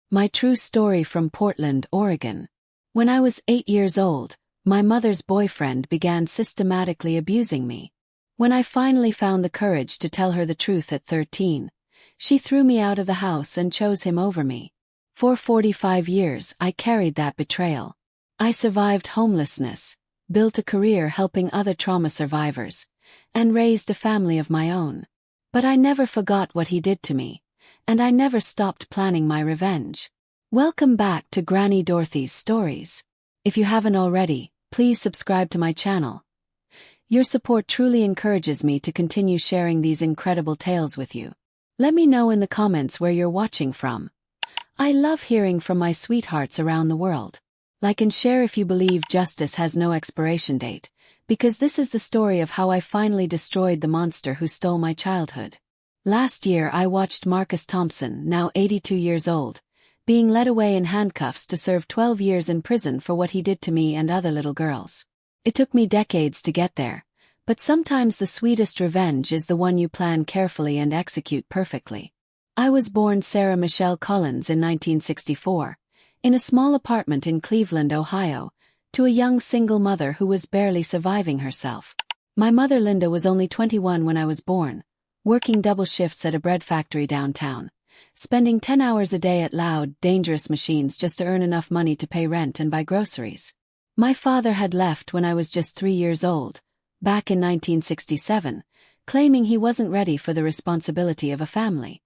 My true story from Portland, Oregon. When I was 8 years old, my mother's boyfriend began systematically abusing me. When I finally found the courage to tell her the truth at 13, she threw me out of the house and chose him over me. For 45 years, I carried that betrayal. I survived homelessness, built a career helping other trauma survivors, and raised a family of my own. But I never forgot what he did to me, and I never stopped planning my revenge. Welcome back to Granny Dorothy's Stories. If you haven't already, please subscribe to my channel. Your support truly encourages me to continue sharing these incredible tales with you. Let me know in the comments where you're watching from. I love hearing from my sweethearts around the world. Like and share if you believe justice has no expiration date, because this is the story of how I finally destroyed the monster who stole my childhood. Last year I watched Marcus Thompson, now 82 years old, being led away in handcuffs to serve 12 years in prison for what he did to me and other little girls. It took me decades to get there, but sometimes the sweetest revenge is the one you plan carefully and execute perfectly. I was born Sarah Michelle Collins in 1964, in a small apartment in Cleveland, Ohio, to a young single mother who was barely surviving herself. My mother Linda was only 21 when I was born, working double shifts at a bread factory downtown, spending 10 hours a day at loud, dangerous machines just to earn enough money to pay rent and buy groceries. My father had left when I was just 3 years old, back in 1967, claiming he wasn't ready for the responsibility of a family.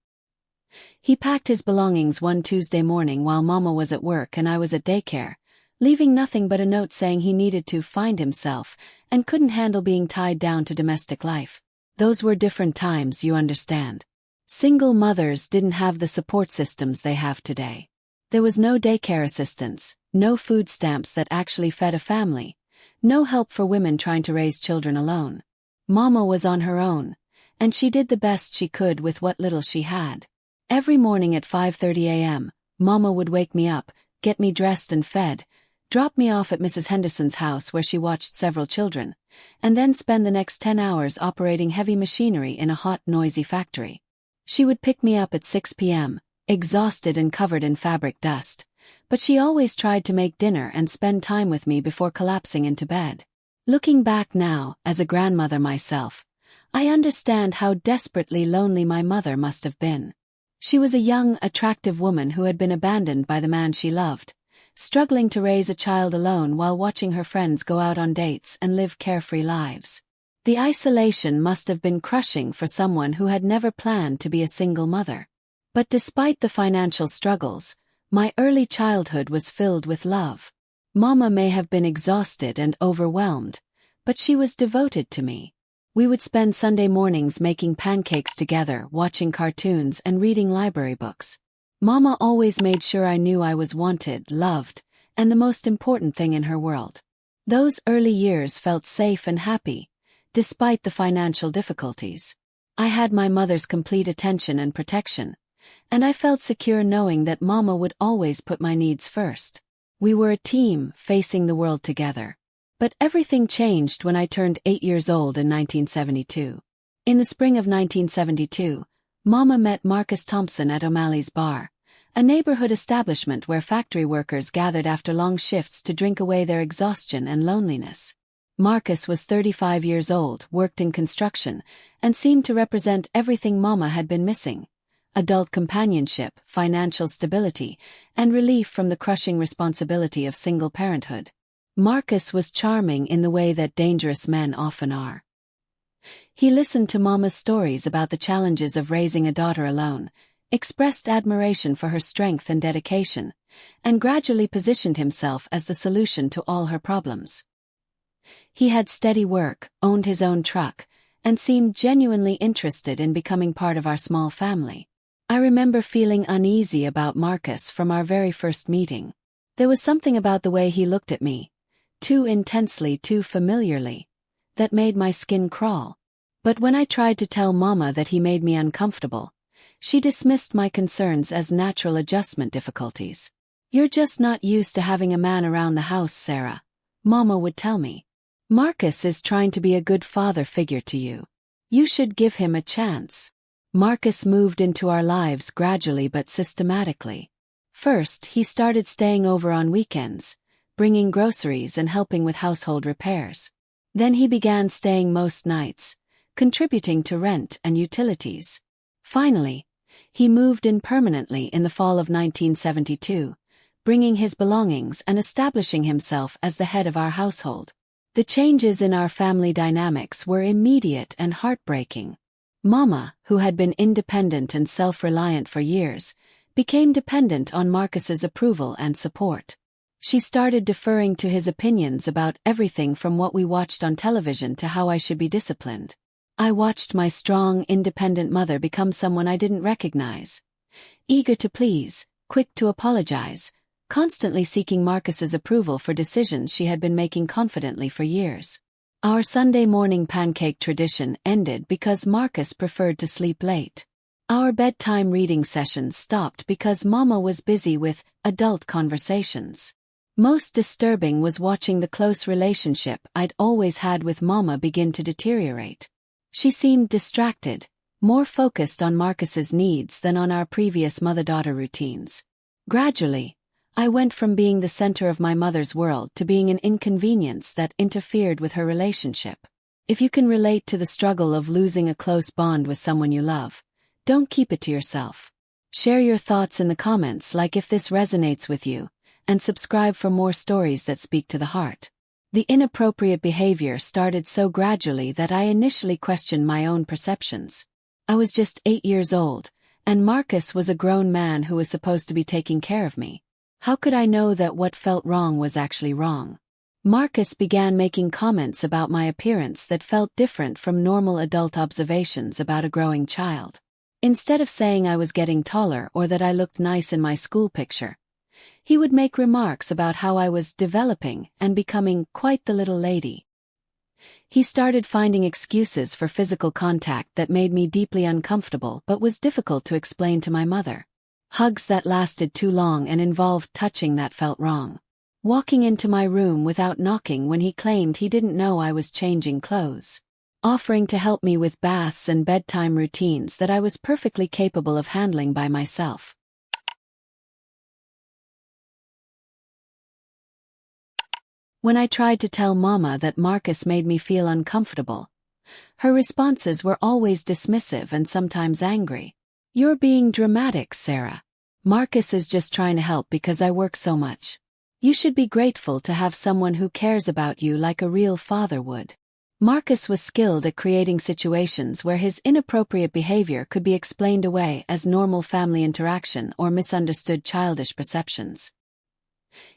He packed his belongings one Tuesday morning while Mama was at work and I was at daycare, leaving nothing but a note saying he needed to find himself and couldn't handle being tied down to domestic life. Those were different times, you understand. Single mothers didn't have the support systems they have today. There was no daycare assistance, no food stamps that actually fed a family, no help for women trying to raise children alone. Mama was on her own, and she did the best she could with what little she had. Every morning at 5:30 a.m., Mama would wake me up, get me dressed and fed, drop me off at Mrs. Henderson's house where she watched several children, and then spend the next 10 hours operating heavy machinery in a hot, noisy factory. She would pick me up at 6 p.m., exhausted and covered in fabric dust, but she always tried to make dinner and spend time with me before collapsing into bed. Looking back now, as a grandmother myself, I understand how desperately lonely my mother must have been. She was a young, attractive woman who had been abandoned by the man she loved, struggling to raise a child alone while watching her friends go out on dates and live carefree lives. The isolation must have been crushing for someone who had never planned to be a single mother. But despite the financial struggles, my early childhood was filled with love. Mama may have been exhausted and overwhelmed, but she was devoted to me. We would spend Sunday mornings making pancakes together, watching cartoons and reading library books. Mama always made sure I knew I was wanted, loved, and the most important thing in her world. Those early years felt safe and happy, despite the financial difficulties. I had my mother's complete attention and protection, and I felt secure knowing that Mama would always put my needs first. We were a team, facing the world together. But everything changed when I turned 8 years old in 1972. In the spring of 1972, Mama met Marcus Thompson at O'Malley's Bar, a neighborhood establishment where factory workers gathered after long shifts to drink away their exhaustion and loneliness. Marcus was 35 years old, worked in construction, and seemed to represent everything Mama had been missing: adult companionship, financial stability, and relief from the crushing responsibility of single parenthood. Marcus was charming in the way that dangerous men often are. He listened to Mama's stories about the challenges of raising a daughter alone, expressed admiration for her strength and dedication, and gradually positioned himself as the solution to all her problems. He had steady work, owned his own truck, and seemed genuinely interested in becoming part of our small family. I remember feeling uneasy about Marcus from our very first meeting. There was something about the way he looked at me, too intensely, too familiarly, that made my skin crawl. But when I tried to tell Mama that he made me uncomfortable, she dismissed my concerns as natural adjustment difficulties. "You're just not used to having a man around the house, Sarah," Mama would tell me. "Marcus is trying to be a good father figure to you. You should give him a chance." Marcus moved into our lives gradually but systematically. First, he started staying over on weekends, bringing groceries and helping with household repairs. Then he began staying most nights, contributing to rent and utilities. Finally, he moved in permanently in the fall of 1972, bringing his belongings and establishing himself as the head of our household. The changes in our family dynamics were immediate and heartbreaking. Mama, who had been independent and self-reliant for years, became dependent on Marcus's approval and support. She started deferring to his opinions about everything from what we watched on television to how I should be disciplined. I watched my strong, independent mother become someone I didn't recognize. Eager to please, quick to apologize, constantly seeking Marcus's approval for decisions she had been making confidently for years. Our Sunday morning pancake tradition ended because Marcus preferred to sleep late. Our bedtime reading sessions stopped because Mama was busy with adult conversations. Most disturbing was watching the close relationship I'd always had with Mama begin to deteriorate. She seemed distracted, more focused on Marcus's needs than on our previous mother-daughter routines. Gradually, I went from being the center of my mother's world to being an inconvenience that interfered with her relationship. If you can relate to the struggle of losing a close bond with someone you love, don't keep it to yourself. Share your thoughts in the comments like if this resonates with you, and subscribe for more stories that speak to the heart. The inappropriate behavior started so gradually that I initially questioned my own perceptions. I was just 8 years old, and Marcus was a grown man who was supposed to be taking care of me. How could I know that what felt wrong was actually wrong? Marcus began making comments about my appearance that felt different from normal adult observations about a growing child. Instead of saying I was getting taller or that I looked nice in my school picture, he would make remarks about how I was developing and becoming quite the little lady. He started finding excuses for physical contact that made me deeply uncomfortable but was difficult to explain to my mother. Hugs that lasted too long and involved touching that felt wrong. Walking into my room without knocking when he claimed he didn't know I was changing clothes. Offering to help me with baths and bedtime routines that I was perfectly capable of handling by myself. When I tried to tell Mama that Marcus made me feel uncomfortable, her responses were always dismissive and sometimes angry. "You're being dramatic, Sarah. Marcus is just trying to help because I work so much. You should be grateful to have someone who cares about you like a real father would." Marcus was skilled at creating situations where his inappropriate behavior could be explained away as normal family interaction or misunderstood childish perceptions.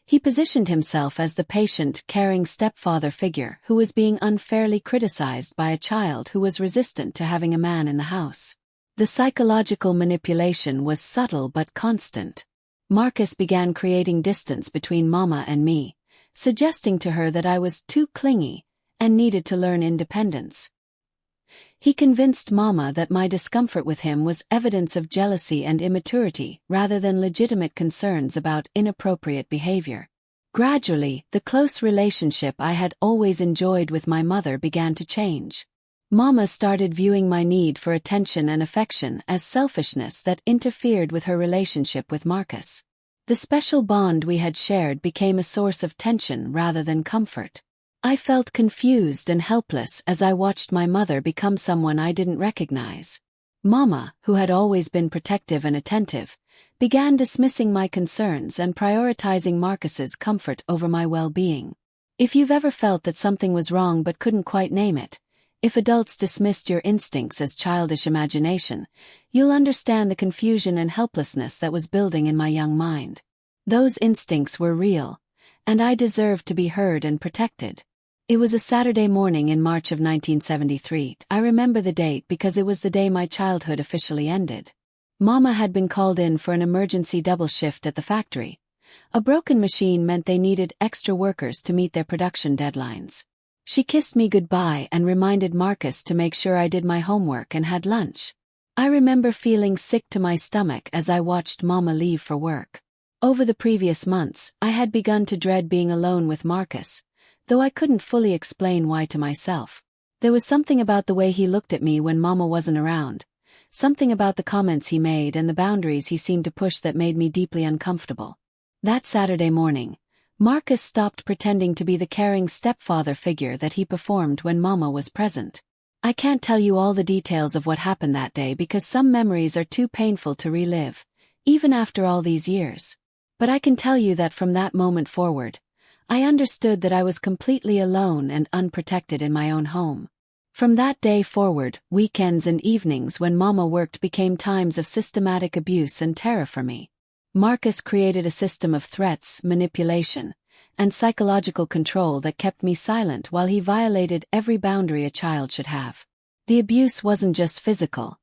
He positioned himself as the patient, caring stepfather figure who was being unfairly criticized by a child who was resistant to having a man in the house. The psychological manipulation was subtle but constant. Marcus began creating distance between Mama and me, suggesting to her that I was too clingy and needed to learn independence. He convinced Mama that my discomfort with him was evidence of jealousy and immaturity rather than legitimate concerns about inappropriate behavior. Gradually, the close relationship I had always enjoyed with my mother began to change. Mama started viewing my need for attention and affection as selfishness that interfered with her relationship with Marcus. The special bond we had shared became a source of tension rather than comfort. I felt confused and helpless as I watched my mother become someone I didn't recognize. Mama, who had always been protective and attentive, began dismissing my concerns and prioritizing Marcus's comfort over my well-being. If you've ever felt that something was wrong but couldn't quite name it, if adults dismissed your instincts as childish imagination, you'll understand the confusion and helplessness that was building in my young mind. Those instincts were real, and I deserved to be heard and protected. It was a Saturday morning in March of 1973. I remember the date because it was the day my childhood officially ended. Mama had been called in for an emergency double shift at the factory. A broken machine meant they needed extra workers to meet their production deadlines. She kissed me goodbye and reminded Marcus to make sure I did my homework and had lunch. I remember feeling sick to my stomach as I watched Mama leave for work. Over the previous months, I had begun to dread being alone with Marcus, though I couldn't fully explain why to myself. There was something about the way he looked at me when Mama wasn't around, something about the comments he made and the boundaries he seemed to push that made me deeply uncomfortable. That Saturday morning, Marcus stopped pretending to be the caring stepfather figure that he performed when Mama was present. I can't tell you all the details of what happened that day because some memories are too painful to relive, even after all these years. But I can tell you that from that moment forward, I understood that I was completely alone and unprotected in my own home. From that day forward, weekends and evenings when Mama worked became times of systematic abuse and terror for me. Marcus created a system of threats, manipulation, and psychological control that kept me silent while he violated every boundary a child should have. The abuse wasn't just physical.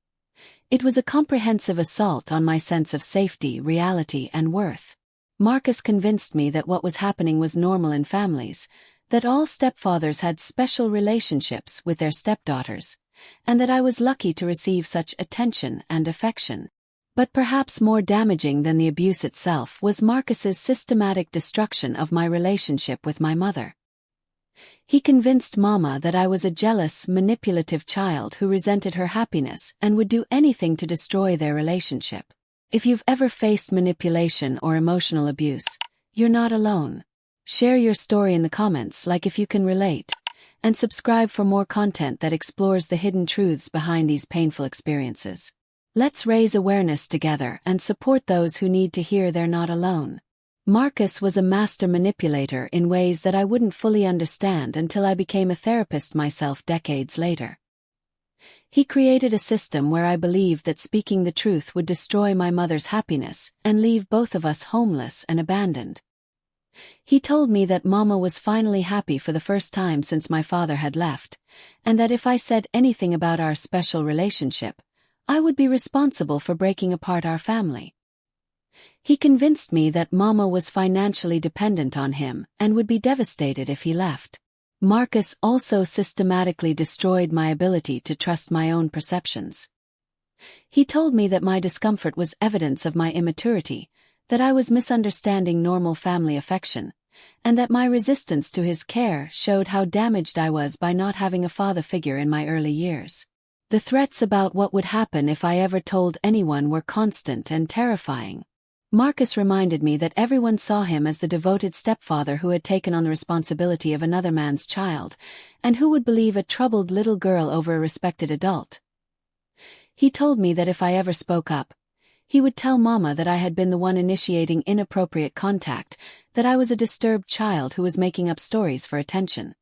It was a comprehensive assault on my sense of safety, reality, and worth. Marcus convinced me that what was happening was normal in families, that all stepfathers had special relationships with their stepdaughters, and that I was lucky to receive such attention and affection. But perhaps more damaging than the abuse itself was Marcus's systematic destruction of my relationship with my mother. He convinced Mama that I was a jealous, manipulative child who resented her happiness and would do anything to destroy their relationship. If you've ever faced manipulation or emotional abuse, you're not alone. Share your story in the comments if you can relate, and subscribe for more content that explores the hidden truths behind these painful experiences. Let's raise awareness together and support those who need to hear they're not alone. Marcus was a master manipulator in ways that I wouldn't fully understand until I became a therapist myself decades later. He created a system where I believed that speaking the truth would destroy my mother's happiness and leave both of us homeless and abandoned. He told me that Mama was finally happy for the first time since my father had left, and that if I said anything about our special relationship, I would be responsible for breaking apart our family. He convinced me that Mama was financially dependent on him and would be devastated if he left. Marcus also systematically destroyed my ability to trust my own perceptions. He told me that my discomfort was evidence of my immaturity, that I was misunderstanding normal family affection, and that my resistance to his care showed how damaged I was by not having a father figure in my early years. The threats about what would happen if I ever told anyone were constant and terrifying. Marcus reminded me that everyone saw him as the devoted stepfather who had taken on the responsibility of another man's child, and who would believe a troubled little girl over a respected adult. He told me that if I ever spoke up, he would tell Mama that I had been the one initiating inappropriate contact, that I was a disturbed child who was making up stories for attention.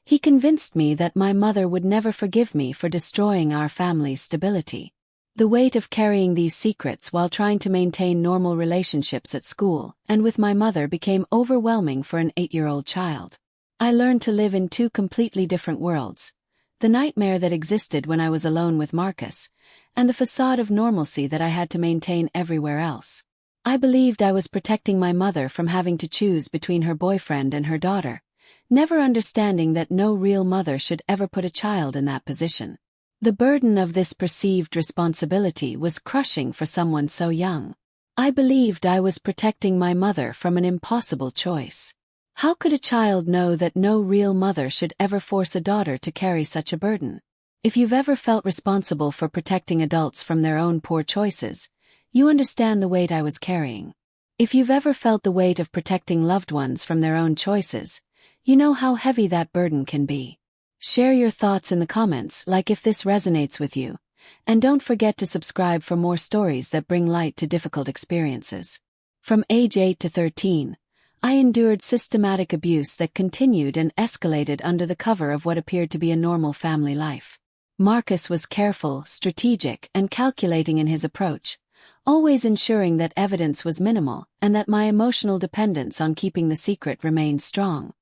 He convinced me that my mother would never forgive me for destroying our family's stability. The weight of carrying these secrets while trying to maintain normal relationships at school and with my mother became overwhelming for an 8-year-old child. I learned to live in two completely different worlds: the nightmare that existed when I was alone with Marcus, and the facade of normalcy that I had to maintain everywhere else. I believed I was protecting my mother from having to choose between her boyfriend and her daughter, never understanding that no real mother should ever put a child in that position. The burden of this perceived responsibility was crushing for someone so young. I believed I was protecting my mother from an impossible choice. How could a child know that no real mother should ever force a daughter to carry such a burden? If you've ever felt responsible for protecting adults from their own poor choices, you understand the weight I was carrying. If you've ever felt the weight of protecting loved ones from their own choices, you know how heavy that burden can be. Share your thoughts in the comments if this resonates with you, and don't forget to subscribe for more stories that bring light to difficult experiences. From age 8 to 13, I endured systematic abuse that continued and escalated under the cover of what appeared to be a normal family life. Marcus was careful, strategic, and calculating in his approach, always ensuring that evidence was minimal and that my emotional dependence on keeping the secret remained strong.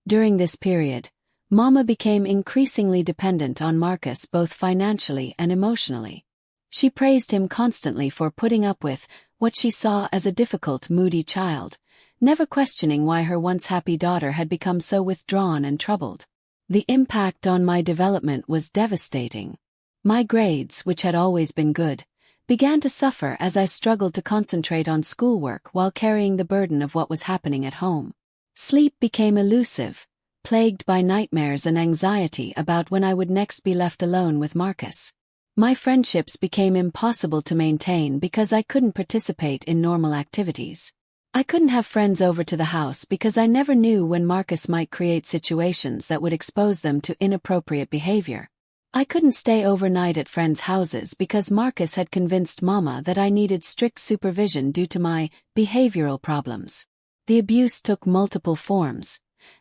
During this period, Mama became increasingly dependent on Marcus both financially and emotionally. She praised him constantly for putting up with what she saw as a difficult, moody child, never questioning why her once happy daughter had become so withdrawn and troubled. The impact on my development was devastating. My grades, which had always been good, began to suffer as I struggled to concentrate on schoolwork while carrying the burden of what was happening at home. Sleep became elusive, plagued by nightmares and anxiety about when I would next be left alone with Marcus. My friendships became impossible to maintain because I couldn't participate in normal activities. I couldn't have friends over to the house because I never knew when Marcus might create situations that would expose them to inappropriate behavior. I couldn't stay overnight at friends' houses because Marcus had convinced Mama that I needed strict supervision due to my behavioral problems. The abuse took multiple forms,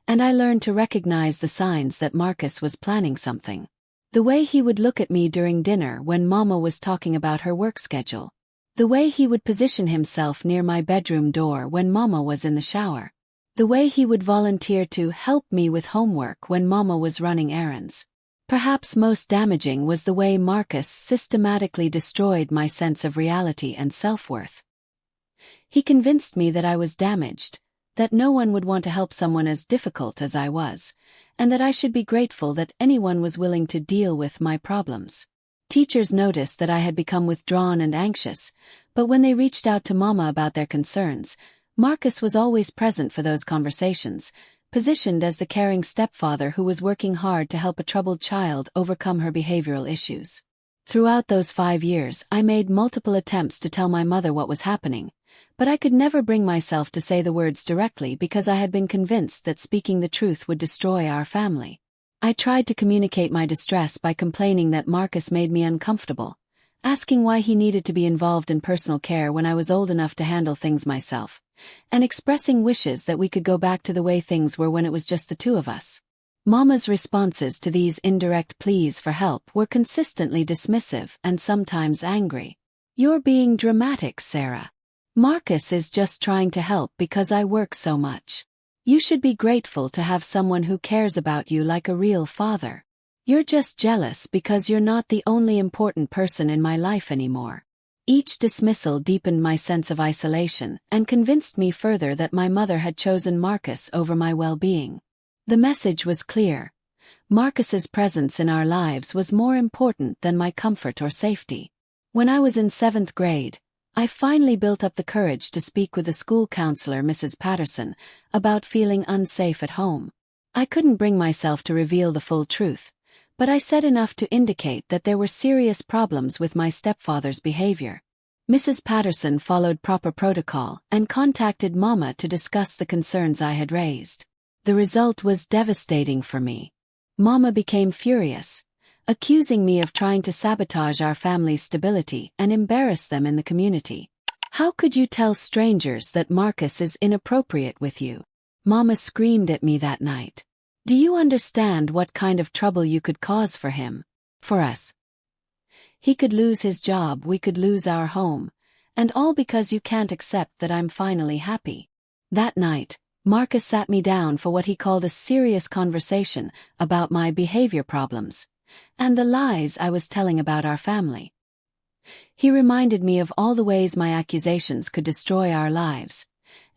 and I learned to recognize the signs that Marcus was planning something. The way he would look at me during dinner when Mama was talking about her work schedule. The way he would position himself near my bedroom door when Mama was in the shower. The way he would volunteer to help me with homework when Mama was running errands. Perhaps most damaging was the way Marcus systematically destroyed my sense of reality and self-worth. He convinced me that I was damaged, that no one would want to help someone as difficult as I was, and that I should be grateful that anyone was willing to deal with my problems. Teachers noticed that I had become withdrawn and anxious, but when they reached out to Mama about their concerns, Marcus was always present for those conversations, positioned as the caring stepfather who was working hard to help a troubled child overcome her behavioral issues. Throughout those 5 years, I made multiple attempts to tell my mother what was happening, but I could never bring myself to say the words directly because I had been convinced that speaking the truth would destroy our family. I tried to communicate my distress by complaining that Marcus made me uncomfortable, asking why he needed to be involved in personal care when I was old enough to handle things myself, and expressing wishes that we could go back to the way things were when it was just the two of us. Mama's responses to these indirect pleas for help were consistently dismissive and sometimes angry. "You're being dramatic, Sarah. Marcus is just trying to help because I work so much. You should be grateful to have someone who cares about you like a real father. You're just jealous because you're not the only important person in my life anymore." Each dismissal deepened my sense of isolation and convinced me further that my mother had chosen Marcus over my well-being. The message was clear. Marcus's presence in our lives was more important than my comfort or safety. When I was in 7th grade, I finally built up the courage to speak with the school counselor, Mrs. Patterson, about feeling unsafe at home. I couldn't bring myself to reveal the full truth, but I said enough to indicate that there were serious problems with my stepfather's behavior. Mrs. Patterson followed proper protocol and contacted Mama to discuss the concerns I had raised. The result was devastating for me. Mama became furious, accusing me of trying to sabotage our family's stability and embarrass them in the community. "How could you tell strangers that Marcus is inappropriate with you?" Mama screamed at me that night. "Do you understand what kind of trouble you could cause for him? For us? He could lose his job, we could lose our home, and all because you can't accept that I'm finally happy." That night, Marcus sat me down for what he called a serious conversation about my behavior problems and the lies I was telling about our family. He reminded me of all the ways my accusations could destroy our lives,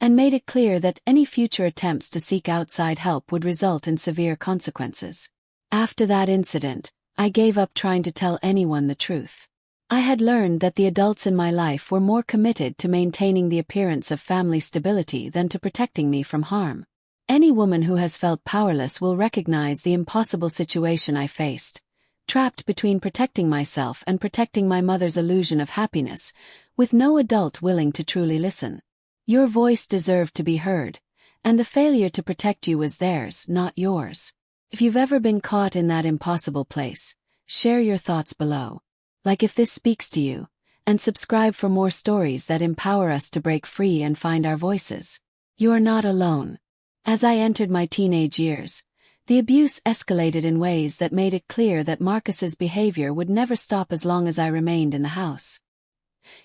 and made it clear that any future attempts to seek outside help would result in severe consequences. After that incident, I gave up trying to tell anyone the truth. I had learned that the adults in my life were more committed to maintaining the appearance of family stability than to protecting me from harm. Any woman who has felt powerless will recognize the impossible situation I faced, trapped between protecting myself and protecting my mother's illusion of happiness, with no adult willing to truly listen. Your voice deserved to be heard, and the failure to protect you was theirs, not yours. If you've ever been caught in that impossible place, share your thoughts below. Like if this speaks to you, and subscribe for more stories that empower us to break free and find our voices. You're not alone. As I entered my teenage years, the abuse escalated in ways that made it clear that Marcus's behavior would never stop as long as I remained in the house.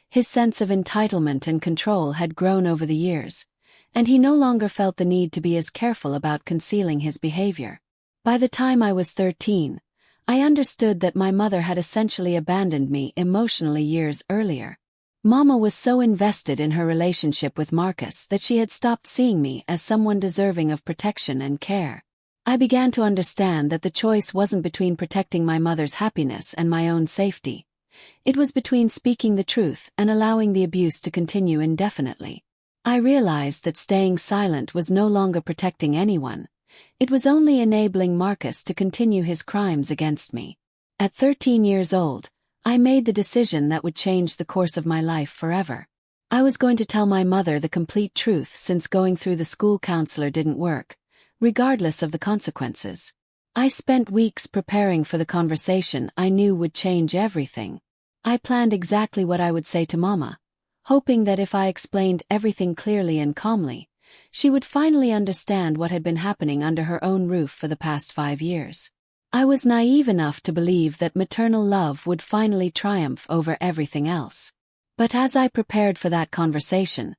His sense of entitlement and control had grown over the years, and he no longer felt the need to be as careful about concealing his behavior. By the time I was 13, I understood that my mother had essentially abandoned me emotionally years earlier. Mama was so invested in her relationship with Marcus that she had stopped seeing me as someone deserving of protection and care. I began to understand that the choice wasn't between protecting my mother's happiness and my own safety. It was between speaking the truth and allowing the abuse to continue indefinitely. I realized that staying silent was no longer protecting anyone. It was only enabling Marcus to continue his crimes against me. At 13 years old, I made the decision that would change the course of my life forever. I was going to tell my mother the complete truth since going through the school counselor didn't work, regardless of the consequences. I spent weeks preparing for the conversation I knew would change everything. I planned exactly what I would say to Mama, hoping that if I explained everything clearly and calmly, she would finally understand what had been happening under her own roof for the past 5 years. I was naive enough to believe that maternal love would finally triumph over everything else. But as I prepared for that conversation,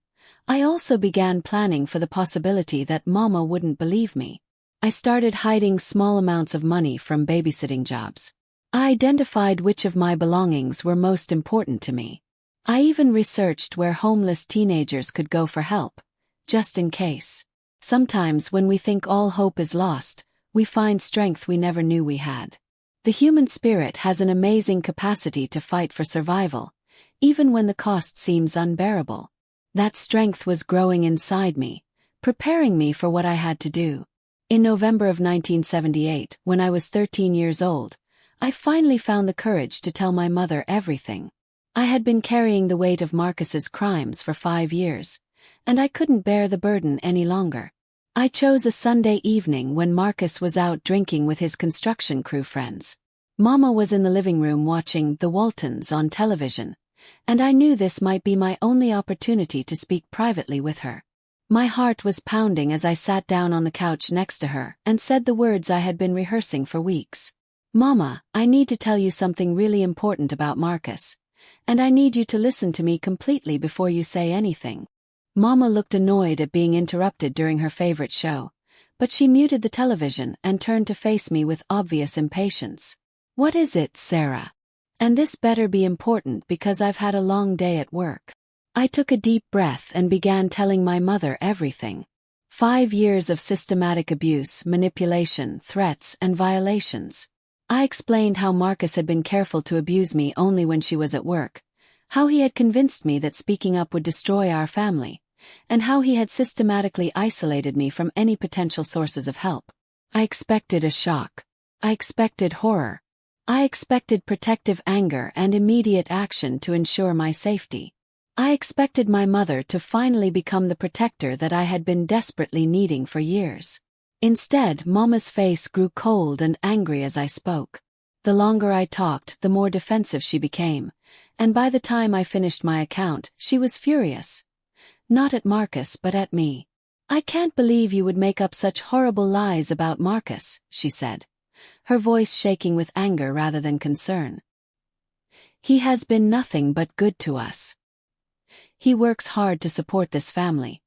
I also began planning for the possibility that Mama wouldn't believe me. I started hiding small amounts of money from babysitting jobs. I identified which of my belongings were most important to me. I even researched where homeless teenagers could go for help, just in case. Sometimes when we think all hope is lost, we find strength we never knew we had. The human spirit has an amazing capacity to fight for survival, even when the cost seems unbearable. That strength was growing inside me, preparing me for what I had to do. In November of 1978, when I was 13 years old, I finally found the courage to tell my mother everything. I had been carrying the weight of Marcus's crimes for 5 years, and I couldn't bear the burden any longer. I chose a Sunday evening when Marcus was out drinking with his construction crew friends. Mama was in the living room watching The Waltons on television, and I knew this might be my only opportunity to speak privately with her. My heart was pounding as I sat down on the couch next to her and said the words I had been rehearsing for weeks. Mama, I need to tell you something really important about Marcus, and I need you to listen to me completely before you say anything. Mama looked annoyed at being interrupted during her favorite show, but she muted the television and turned to face me with obvious impatience. What is it, Sarah? And this better be important because I've had a long day at work. I took a deep breath and began telling my mother everything. 5 years of systematic abuse, manipulation, threats, and violations. I explained how Marcus had been careful to abuse me only when she was at work, how he had convinced me that speaking up would destroy our family, and how he had systematically isolated me from any potential sources of help. I expected a shock. I expected horror. I expected protective anger and immediate action to ensure my safety. I expected my mother to finally become the protector that I had been desperately needing for years. Instead, Mama's face grew cold and angry as I spoke. The longer I talked, the more defensive she became, and by the time I finished my account, she was furious. Not at Marcus but at me. I can't believe you would make up such horrible lies about Marcus, she said, her voice shaking with anger rather than concern. He has been nothing but good to us. He works hard to support this family.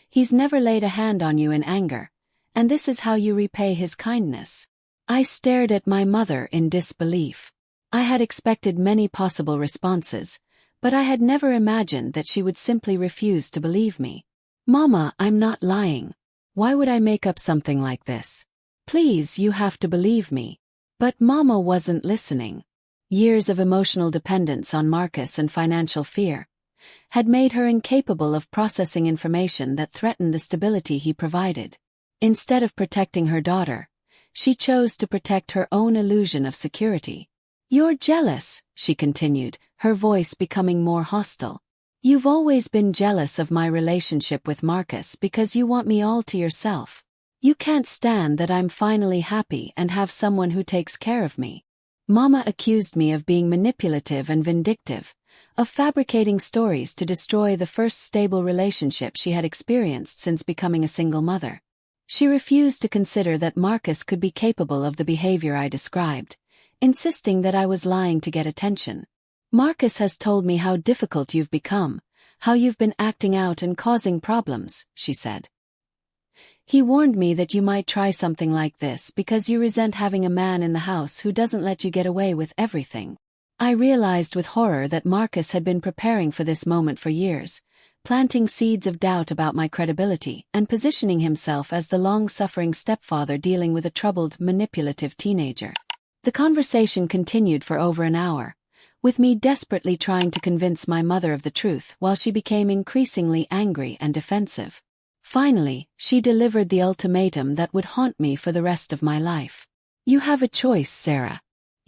He's never laid a hand on you in anger, and this is how you repay his kindness. I stared at my mother in disbelief. I had expected many possible responses, but I had never imagined that she would simply refuse to believe me. Mama, I'm not lying. Why would I make up something like this? Please, you have to believe me. But Mama wasn't listening. Years of emotional dependence on Marcus and financial fear had made her incapable of processing information that threatened the stability he provided. Instead of protecting her daughter, she chose to protect her own illusion of security. You're jealous, she continued, her voice becoming more hostile. You've always been jealous of my relationship with Marcus because you want me all to yourself. You can't stand that I'm finally happy and have someone who takes care of me. Mama accused me of being manipulative and vindictive, of fabricating stories to destroy the first stable relationship she had experienced since becoming a single mother. She refused to consider that Marcus could be capable of the behavior I described, insisting that I was lying to get attention. Marcus has told me how difficult you've become, how you've been acting out and causing problems, she said. He warned me that you might try something like this because you resent having a man in the house who doesn't let you get away with everything. I realized with horror that Marcus had been preparing for this moment for years, planting seeds of doubt about my credibility and positioning himself as the long-suffering stepfather dealing with a troubled, manipulative teenager. The conversation continued for over an hour, with me desperately trying to convince my mother of the truth while she became increasingly angry and defensive. Finally, she delivered the ultimatum that would haunt me for the rest of my life. You have a choice, Sarah.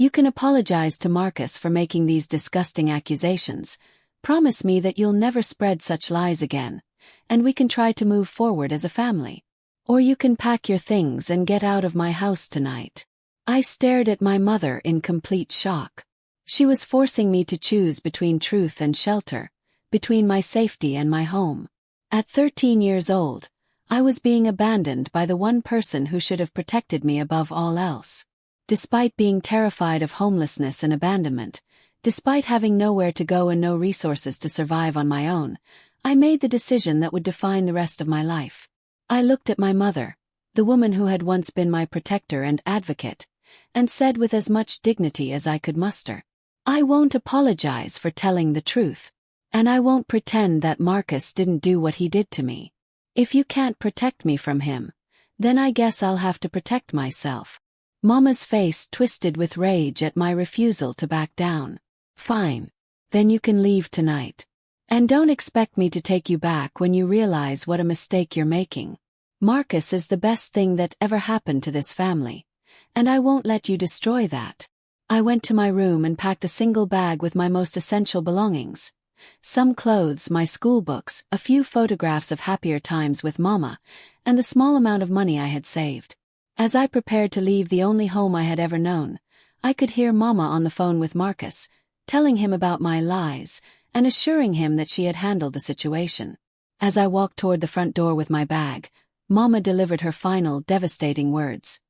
You can apologize to Marcus for making these disgusting accusations, promise me that you'll never spread such lies again, and we can try to move forward as a family. Or you can pack your things and get out of my house tonight." I stared at my mother in complete shock. She was forcing me to choose between truth and shelter, between my safety and my home. At 13 years old, I was being abandoned by the one person who should have protected me above all else. Despite being terrified of homelessness and abandonment, despite having nowhere to go and no resources to survive on my own, I made the decision that would define the rest of my life. I looked at my mother, the woman who had once been my protector and advocate, and said with as much dignity as I could muster, "I won't apologize for telling the truth, and I won't pretend that Marcus didn't do what he did to me. If you can't protect me from him, then I guess I'll have to protect myself." Mama's face twisted with rage at my refusal to back down. "Fine. Then you can leave tonight. And don't expect me to take you back when you realize what a mistake you're making. Marcus is the best thing that ever happened to this family, and I won't let you destroy that." I went to my room and packed a single bag with my most essential belongings. Some clothes, my school books, a few photographs of happier times with Mama, and the small amount of money I had saved. As I prepared to leave the only home I had ever known, I could hear Mama on the phone with Marcus, telling him about my lies, and assuring him that she had handled the situation. As I walked toward the front door with my bag, Mama delivered her final, devastating words.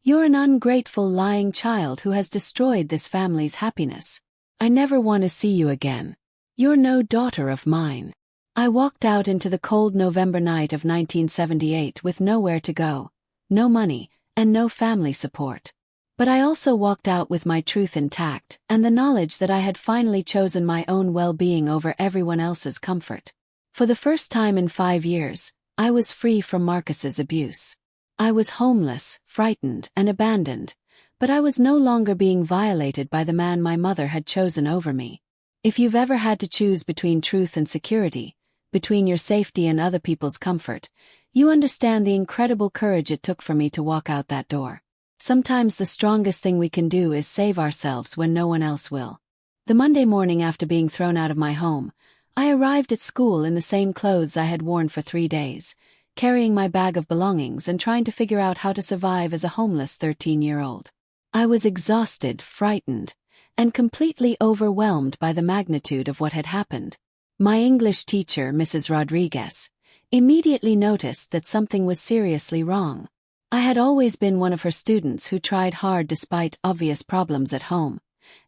"You're an ungrateful, lying child who has destroyed this family's happiness. I never want to see you again. You're no daughter of mine." I walked out into the cold November night of 1978 with nowhere to go, no money, and no family support. But I also walked out with my truth intact and the knowledge that I had finally chosen my own well-being over everyone else's comfort. For the first time in 5 years, I was free from Marcus's abuse. I was homeless, frightened, and abandoned, but I was no longer being violated by the man my mother had chosen over me. If you've ever had to choose between truth and security, between your safety and other people's comfort, you understand the incredible courage it took for me to walk out that door. Sometimes the strongest thing we can do is save ourselves when no one else will. The Monday morning after being thrown out of my home, I arrived at school in the same clothes I had worn for 3 days, carrying my bag of belongings and trying to figure out how to survive as a homeless 13-year-old. I was exhausted, frightened, and completely overwhelmed by the magnitude of what had happened. My English teacher, Mrs. Rodriguez, immediately noticed that something was seriously wrong. I had always been one of her students who tried hard despite obvious problems at home,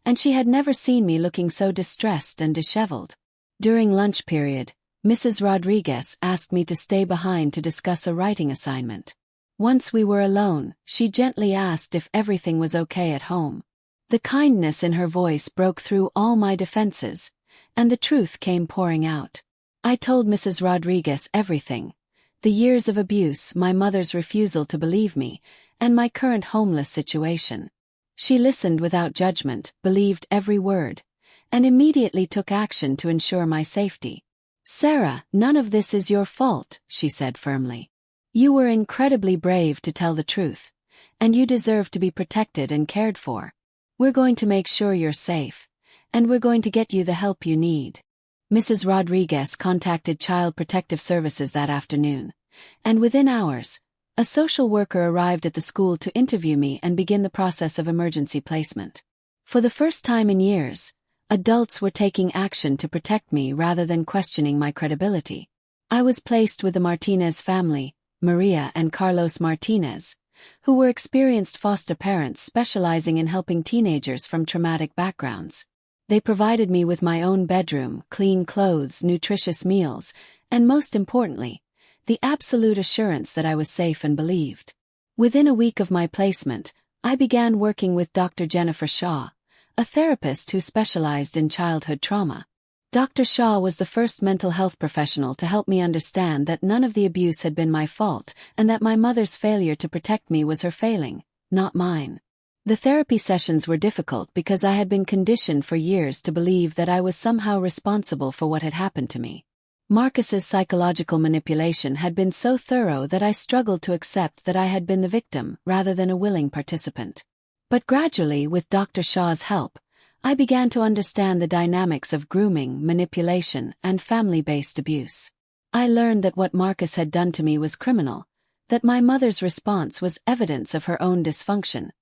and she had never seen me looking so distressed and disheveled. During lunch period, Mrs. Rodriguez asked me to stay behind to discuss a writing assignment. Once we were alone, she gently asked if everything was okay at home. The kindness in her voice broke through all my defenses, and the truth came pouring out. I told Mrs. Rodriguez everything: the years of abuse, my mother's refusal to believe me, and my current homeless situation. She listened without judgment, believed every word, and immediately took action to ensure my safety. "Sarah, none of this is your fault," she said firmly. "You were incredibly brave to tell the truth, and you deserve to be protected and cared for. We're going to make sure you're safe, and we're going to get you the help you need." Mrs. Rodriguez contacted Child Protective Services that afternoon, and within hours, a social worker arrived at the school to interview me and begin the process of emergency placement. For the first time in years, adults were taking action to protect me rather than questioning my credibility. I was placed with the Martinez family, Maria and Carlos Martinez, who were experienced foster parents specializing in helping teenagers from traumatic backgrounds. They provided me with my own bedroom, clean clothes, nutritious meals, and most importantly, the absolute assurance that I was safe and believed. Within a week of my placement, I began working with Dr. Jennifer Shaw, a therapist who specialized in childhood trauma. Dr. Shaw was the first mental health professional to help me understand that none of the abuse had been my fault and that my mother's failure to protect me was her failing, not mine. The therapy sessions were difficult because I had been conditioned for years to believe that I was somehow responsible for what had happened to me. Marcus's psychological manipulation had been so thorough that I struggled to accept that I had been the victim rather than a willing participant. But gradually, with Dr. Shaw's help, I began to understand the dynamics of grooming, manipulation, and family-based abuse. I learned that what Marcus had done to me was criminal, that my mother's response was evidence of her own dysfunction,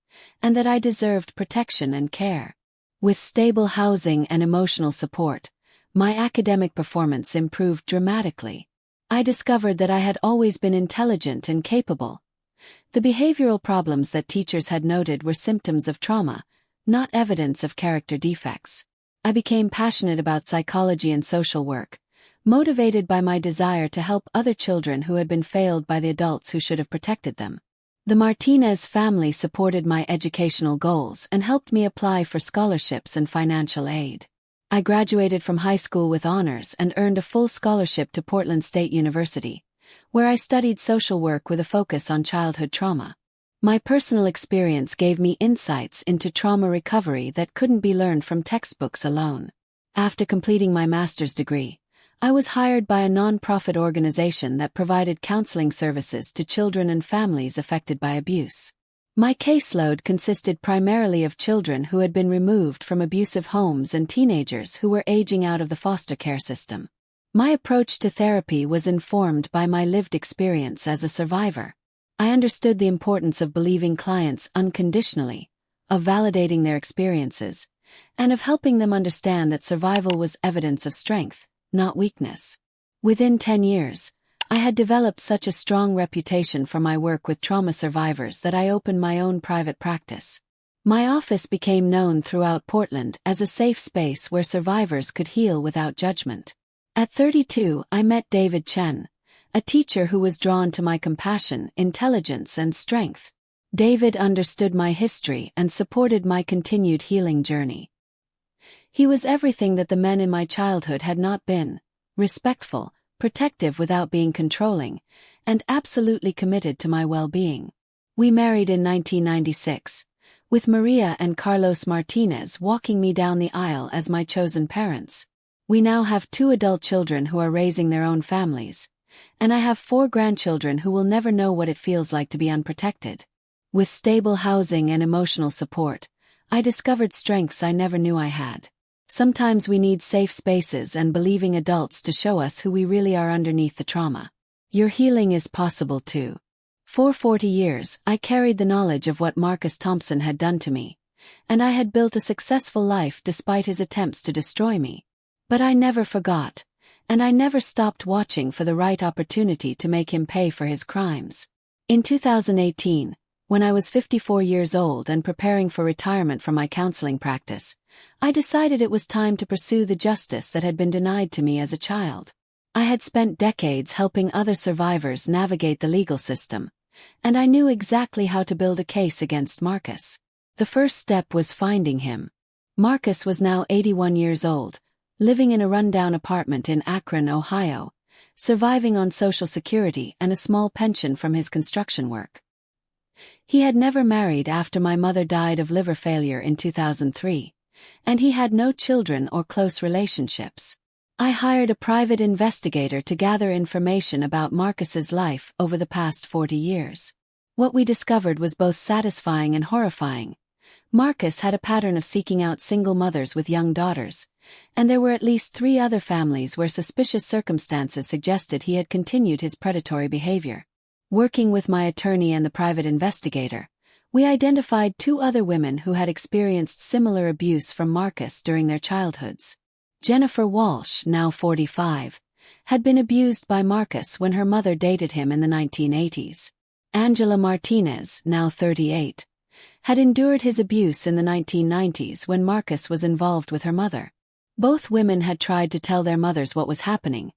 and that I deserved protection and care. With stable housing and emotional support, my academic performance improved dramatically. I discovered that I had always been intelligent and capable. The behavioral problems that teachers had noted were symptoms of trauma, not evidence of character defects. I became passionate about psychology and social work, motivated by my desire to help other children who had been failed by the adults who should have protected them. The Martinez family supported my educational goals and helped me apply for scholarships and financial aid. I graduated from high school with honors and earned a full scholarship to Portland State University, where I studied social work with a focus on childhood trauma. My personal experience gave me insights into trauma recovery that couldn't be learned from textbooks alone. After completing my master's degree, I was hired by a non-profit organization that provided counseling services to children and families affected by abuse. My caseload consisted primarily of children who had been removed from abusive homes and teenagers who were aging out of the foster care system. My approach to therapy was informed by my lived experience as a survivor. I understood the importance of believing clients unconditionally, of validating their experiences, and of helping them understand that survival was evidence of strength, not weakness. Within 10 years, I had developed such a strong reputation for my work with trauma survivors that I opened my own private practice. My office became known throughout Portland as a safe space where survivors could heal without judgment. At 32, I met David Chen, a teacher who was drawn to my compassion, intelligence, and strength. David understood my history and supported my continued healing journey. He was everything that the men in my childhood had not been: respectful, protective without being controlling, and absolutely committed to my well-being. We married in 1996, with Maria and Carlos Martinez walking me down the aisle as my chosen parents. We now have 2 adult children who are raising their own families, and I have 4 grandchildren who will never know what it feels like to be unprotected. With stable housing and emotional support, I discovered strengths I never knew I had. Sometimes we need safe spaces and believing adults to show us who we really are underneath the trauma. Your healing is possible too. For 40 years, I carried the knowledge of what Marcus Thompson had done to me, and I had built a successful life despite his attempts to destroy me. But I never forgot, and I never stopped watching for the right opportunity to make him pay for his crimes. In 2018, when I was 54 years old and preparing for retirement from my counseling practice, I decided it was time to pursue the justice that had been denied to me as a child. I had spent decades helping other survivors navigate the legal system, and I knew exactly how to build a case against Marcus. The first step was finding him. Marcus was now 81 years old, living in a rundown apartment in Akron, Ohio, surviving on Social Security and a small pension from his construction work. He had never married after my mother died of liver failure in 2003, and he had no children or close relationships. I hired a private investigator to gather information about Marcus's life over the past 40 years. What we discovered was both satisfying and horrifying. Marcus had a pattern of seeking out single mothers with young daughters, and there were at least 3 other families where suspicious circumstances suggested he had continued his predatory behavior. Working with my attorney and the private investigator, we identified 2 other women who had experienced similar abuse from Marcus during their childhoods. Jennifer Walsh, now 45, had been abused by Marcus when her mother dated him in the 1980s. Angela Martinez, now 38, had endured his abuse in the 1990s when Marcus was involved with her mother. Both women had tried to tell their mothers what was happening,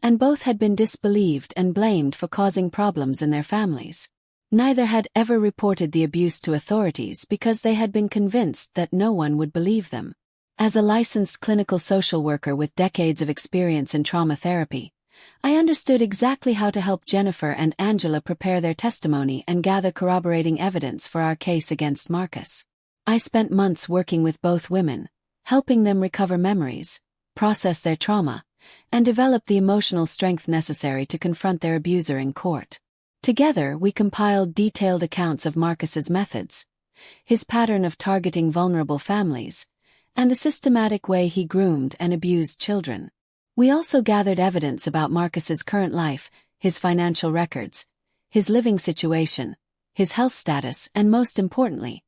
and both had been disbelieved and blamed for causing problems in their families. Neither had ever reported the abuse to authorities because they had been convinced that no one would believe them. As a licensed clinical social worker with decades of experience in trauma therapy, I understood exactly how to help Jennifer and Angela prepare their testimony and gather corroborating evidence for our case against Marcus. I spent months working with both women, helping them recover memories, process their trauma, and develop the emotional strength necessary to confront their abuser in court. Together, we compiled detailed accounts of Marcus's methods, his pattern of targeting vulnerable families, and the systematic way he groomed and abused children. We also gathered evidence about Marcus's current life, his financial records, his living situation, his health status, and most importantly,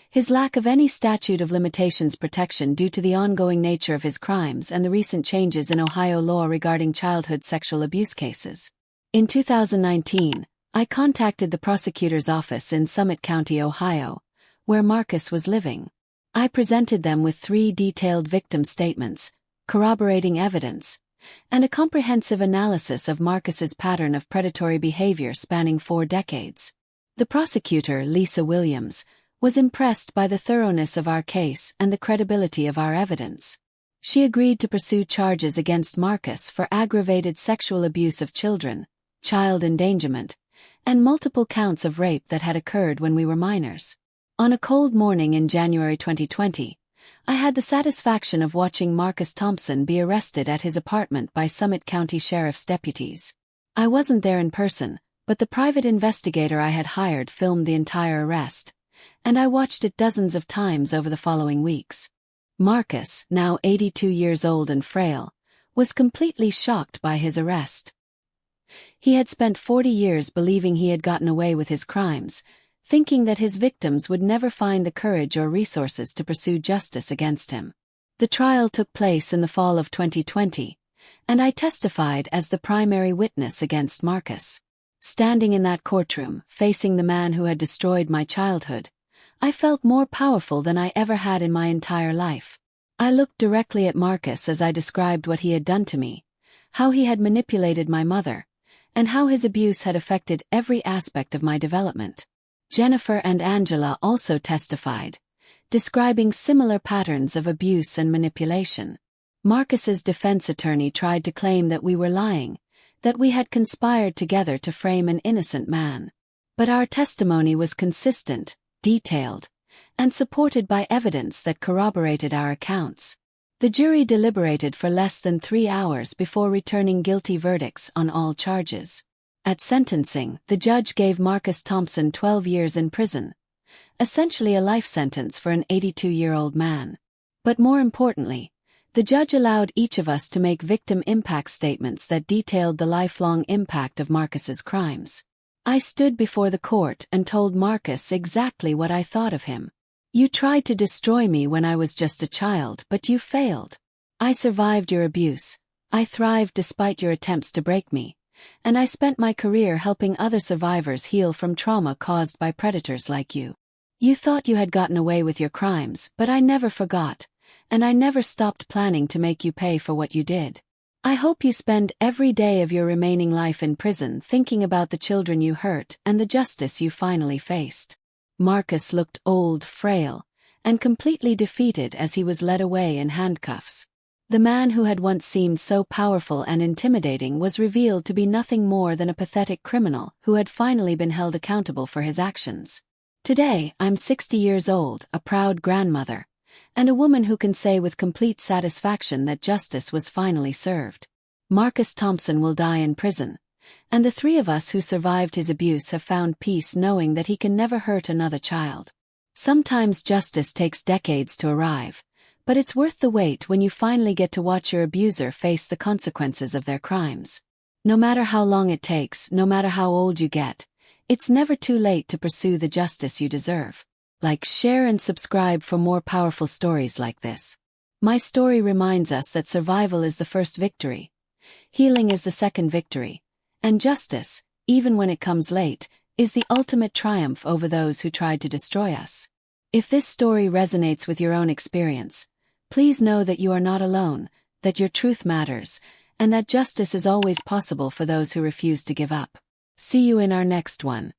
his lack of any statute of limitations protection due to the ongoing nature of his crimes and the recent changes in Ohio law regarding childhood sexual abuse cases. In 2019, I contacted the prosecutor's office in Summit County, Ohio, where Marcus was living. I presented them with 3 detailed victim statements, corroborating evidence, and a comprehensive analysis of Marcus's pattern of predatory behavior spanning 4 decades. The prosecutor, Lisa Williams, was impressed by the thoroughness of our case and the credibility of our evidence. She agreed to pursue charges against Marcus for aggravated sexual abuse of children, child endangerment, and multiple counts of rape that had occurred when we were minors. On a cold morning in January 2020, I had the satisfaction of watching Marcus Thompson be arrested at his apartment by Summit County Sheriff's deputies. I wasn't there in person, but the private investigator I had hired filmed the entire arrest, and I watched it dozens of times over the following weeks. Marcus, now 82 years old and frail, was completely shocked by his arrest. He had spent 40 years believing he had gotten away with his crimes, thinking that his victims would never find the courage or resources to pursue justice against him. The trial took place in the fall of 2020, and I testified as the primary witness against Marcus. Standing in that courtroom, facing the man who had destroyed my childhood, I felt more powerful than I ever had in my entire life. I looked directly at Marcus as I described what he had done to me, how he had manipulated my mother, and how his abuse had affected every aspect of my development. Jennifer and Angela also testified, describing similar patterns of abuse and manipulation. Marcus's defense attorney tried to claim that we were lying, that we had conspired together to frame an innocent man. But our testimony was consistent, detailed, and supported by evidence that corroborated our accounts. The jury deliberated for less than 3 hours before returning guilty verdicts on all charges. At sentencing, the judge gave Marcus Thompson 12 years in prison, essentially a life sentence for an 82-year-old man. But more importantly, the judge allowed each of us to make victim impact statements that detailed the lifelong impact of Marcus's crimes. I stood before the court and told Marcus exactly what I thought of him. "You tried to destroy me when I was just a child, but you failed. I survived your abuse. I thrived despite your attempts to break me. And I spent my career helping other survivors heal from trauma caused by predators like you. You thought you had gotten away with your crimes, but I never forgot, and I never stopped planning to make you pay for what you did. I hope you spend every day of your remaining life in prison thinking about the children you hurt and the justice you finally faced." Marcus looked old, frail, and completely defeated as he was led away in handcuffs. The man who had once seemed so powerful and intimidating was revealed to be nothing more than a pathetic criminal who had finally been held accountable for his actions. Today, I'm 60 years old, a proud grandmother, and a woman who can say with complete satisfaction that justice was finally served. Marcus Thompson will die in prison, and the 3 of us who survived his abuse have found peace knowing that he can never hurt another child. Sometimes justice takes decades to arrive, but it's worth the wait when you finally get to watch your abuser face the consequences of their crimes. No matter how long it takes, no matter how old you get, it's never too late to pursue the justice you deserve. Like, share and subscribe for more powerful stories like this. My story reminds us that survival is the first victory, healing is the second victory, and justice, even when it comes late, is the ultimate triumph over those who tried to destroy us. If this story resonates with your own experience, please know that you are not alone, that your truth matters, and that justice is always possible for those who refuse to give up. See you in our next one.